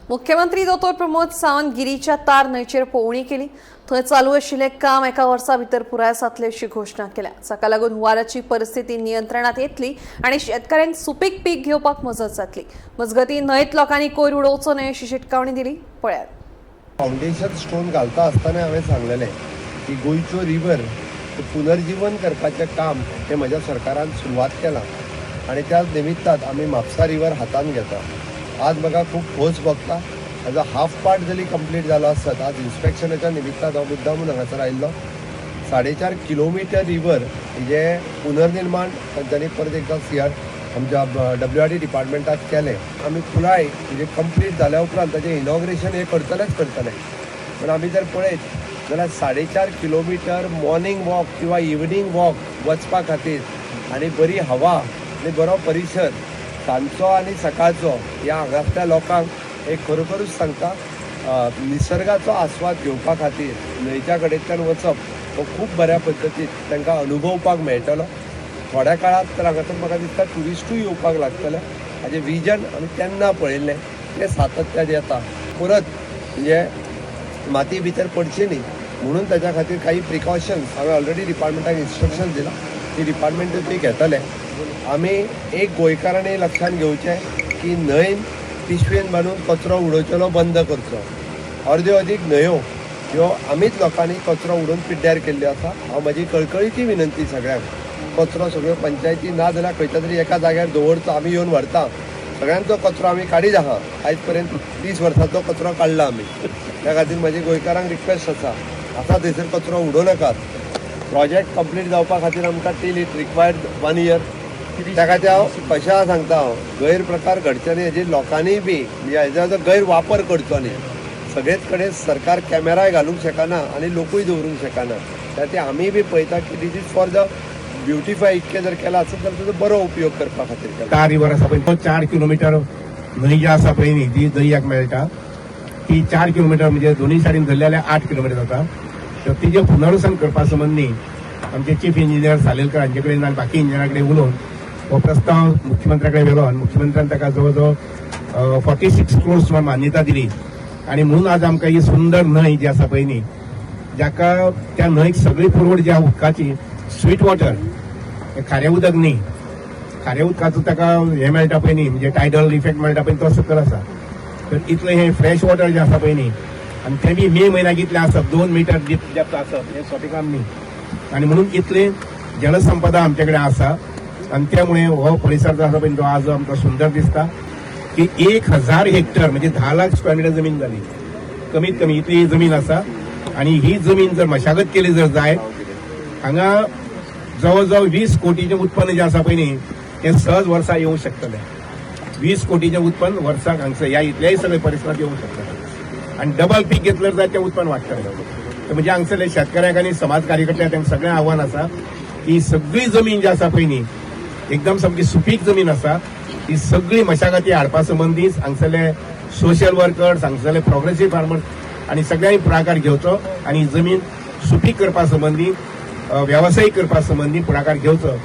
मुख्यमंत्री दोतोर प्रमोद सावंत गिरीच्या तार न्हंयचेर पळोवणी केली। थंय चालू आशिल्लें काम एका वर्सा भितर पुराय जातले अशी घोषणा केल्या। जाका लागून हुंवाराची परिस्थिती नियंत्रणात येतली आनी शेतकऱ्यांक सुपीक पीक घेवपाक मजत जातली। मजगतीं न्हंयत लोकांनी कोयर उडोवचो न्हय अशी शिटकावणी दिली। पळयात। फाउंडेशन स्टोन घालता आसतना हांवें सांगलेलें की गोंयचो रिवर पुनर्जीवन करपाचें काम हें म्हज्या सरकारान सुरवात केलां आनी त्या निमित्तान आमी म्हापसा रिवर हातान घेता। आज म्हाका खूब खोस भोगता। हाजो हाफ पार्ट जरी कंप्लीट जालो आसत, आज इन्स्पेक्शनाच्या निमित्तान हांव मुद्दामून हांगासर आयिल्लो। 4.5 किलोमिटर रिवर जे पुनर्निर्माण तांच्यांनी परत एकदा आमच्या WRD डिपार्टमेंटात केलें। आमी पुराय म्हणजे कंप्लीट जाल्या उपरांत ताचें इनॉग्रेशन हे करतले। पण आमी जर पळयत जाल्यार 4.5 किलोमिटर मॉर्निंग वॉक किंवा इवनिंग वॉक वचपा खातीर आनी बरी हवा आनी बरो परिसर सांजचो आनी सकाळचो ह्या हांगासल्या लोकांक एक खरोखरूच सांगता निसर्गाचो आस्वाद घेवपा खातीर न्हंयच्या कडेच्यान वचप हो खूब बऱ्या पद्दतीन तांकां अनुभवपाक मेळटलो। थोड्या काळात तर हांगासर म्हाका दिसता ट्युरिस्टूय येवपाक लागतले। हाजें विजन आमी तेन्ना पळयल्लें तें सातत्यान येता। परत म्हणजे माती भितर पडची न्ही म्हणून ताच्या खातीर काही प्रिकॉशन्स हांवें ऑलरेडी डिपार्टमेंटाक इन्स्ट्रक्शन दिलां, ती डिपार्टमेंट ती घेतले। आमी एक गोंयकारांनी लक्षात घेवचें की न्हंयन पिशवेन बांदून कचरो उडोवचो बंद करचो। अर्द्यो अदीक न्हंयो ह्यो आमीच लोकांनी कचरो उडोवन पिड्ड्यार केल्ल्यो आसा। हांव म्हजी कळकळीची विनंती सगळ्यांक, कचरो सगळ्यो पंचायती ना जाल्यार खंयच्या तरी एका जाग्यार दवरचो, आमी येवन व्हरता। सगळ्यांचो कचरो आमी काडीत आहा। आयज पर्यंत 30 वर्सांचो कचरो काडला आमी। त्या खातीर म्हजी गोंयकारांक रिक्वेस्ट आसा थंयसर कचरो उडोव नाकात। प्रोजेक्ट कंप्लीट जावपा खातीर आमकां टील इट रिक्वायर्ड 1 year। त्या खातीर हांव कशें सांगता, हांव गैरप्रकार घडचे न्ही हेजी लोकांनी बी म्हणजे हेजो गैरवापर करचो न्ही। सगळेच कडेन सरकार कॅमेराय घालूंक शकना आनी लोकूय दवरूंक शकना। त्या खातीर आमी बी पळयता की this is for the beautify इतकें जर केला आसत जाल्यार ताचो बरो उपयोग करपा खातीर केला। तार रिवर आसा पळय तो 4 किलोमिटर न्हंय जी आसा पळय न्ही ती दर्याक मेळटा ती 4 किलोमिटर म्हणजे दोनूय सायडीन धरले जाल्यार 8 किलोमिटर जाता। तर तिजें पुनर्वसन करपा संबंधी आमचे चीफ इंजिनियर सालेलकर हांचे कडेन आनी बाकी इंजिनियरा कडेन उलोवन हो प्रस्ताव मुख्यमंत्र्या कडेन व्हेलो आनी मुख्यमंत्र्यान ताका जवळ जवळ 46 crores मान्यता दिली। आणि म्हणून आज आमकां ही सुंदर न्हंय जी आसा पळय न्ही जाका त्या न्हंयक सगळी पुरवण जी उदकाची स्वीट वॉटर खारें उदक न्ही, खारें उदकाचो ताका हें मेळटा पळय न्ही म्हणजे टायडल इफेक्ट मेळटा पळय तो सकयल आसा। तर इतलें हें फ्रेश वॉटर जें आसा पळय न्ही आनी तें बी मे म्हयन्याक इतलें आसप 2 मीटर डेप्थ आसप हें सोपें काम न्ही। आनी म्हणून इतलें जलसंपदा आमचे कडेन आसा आनी त्यामुळे हो परिसर जो आसा पळय तो आज आमकां सुंदर दिसता की 1000 हेक्टर म्हणजे 10 लाख स्क्वेअर मिटर जमीन जाली कमीत कमी इतली जमीन आसा। आणि ही जमीन जर मशागत केली जर जाय हांगा जवळ जवळ 20 कोटीचें उत्पन्न जें आसा पळय न्ही तें सहज वर्सा येवंक शकतलें। 20 कोटीचें उत्पन्न वर्साक हांगसर ह्या इतल्याय सगळ्या परिसरात येवंक शकतलें आनी डबल पीक घेतल्यार जाय तें उत्पन्न वाडटलें। तर म्हणजे हांगसरले शेतकऱ्यांक आनी समाज कार्यकर्त्यांक तांकां सगळें आव्हान आसा की सगळी जमीन जी आसा पळय न्ही एकदम सामकी सुपीक जमीन आसा ही सगळी मशागती हाडपा संबंधी हांगसरले सोशल वर्कर्स हांगसरले प्रोग्रेसीव फार्मर्स आनी सगळ्यांनी पुढाकार घेवचो आनी जमीन सुपीक करपा संबंधी व्यावसायीक करपा संबंधी पुढाकार घेवचो